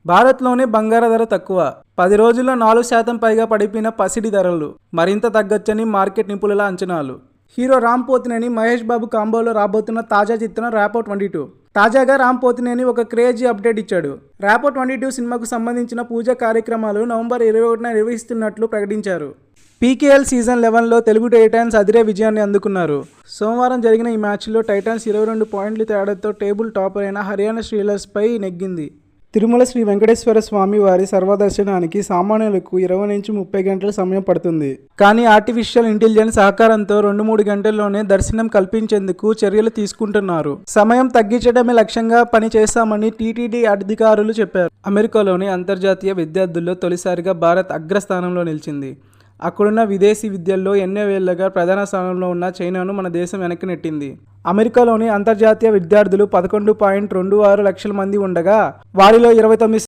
భారత్లోనే బంగారు ధర తక్కువ. 10 రోజుల్లో 4% పైగా పడిపోయిన పసిడి ధరలు మరింత తగ్గొచ్చని మార్కెట్ నిపుణుల అంచనాలు. హీరో రామ్ పోతినేని, మహేష్ బాబు కాంబోలో రాబోతున్న తాజా చిత్రం ర్యాపో 22. తాజాగా రామ్ పోతినేని ఒక క్రేజీ అప్డేట్ ఇచ్చాడు. ర్యాపో 22 సినిమాకు సంబంధించిన పూజా కార్యక్రమాలు నవంబర్ 21న నిర్వహిస్తున్నట్లు ప్రకటించారు. పీకేఎల్ సీజన్ 11లో తెలుగు టైటాన్స్ అదిరే విజయాన్ని అందుకున్నారు. సోమవారం జరిగిన ఈ మ్యాచ్లో టైటాన్స్ 22 పాయింట్ల తేడాతో టేబుల్ టాపర్ అయిన హర్యానా స్టీలర్స్పై నెగ్గింది. తిరుమల శ్రీ వెంకటేశ్వర స్వామి వారి సర్వదర్శనానికి సామాన్యులకు 20 నుంచి 30 గంటల సమయం పడుతుంది. కానీ ఆర్టిఫిషియల్ ఇంటెలిజెన్స్ సహకారంతో 2-3 గంటల్లోనే దర్శనం కల్పించేందుకు చర్యలు తీసుకుంటున్నారు. సమయం తగ్గించడమే లక్ష్యంగా పని చేస్తామని టీటీడీ అధికారులు చెప్పారు. అమెరికాలోని అంతర్జాతీయ విద్యార్థుల్లో తొలిసారిగా భారత్ అగ్రస్థానంలో నిలిచింది. అక్కడున్న విదేశీ విద్యల్లో ఎన్నో ఏళ్లుగా ప్రధాన స్థానంలో ఉన్న చైనాను మన దేశం వెనక్కి నెట్టింది. అమెరికాలోని అంతర్జాతీయ విద్యార్థులు 11.26 లక్షల మంది ఉండగా వారిలో 29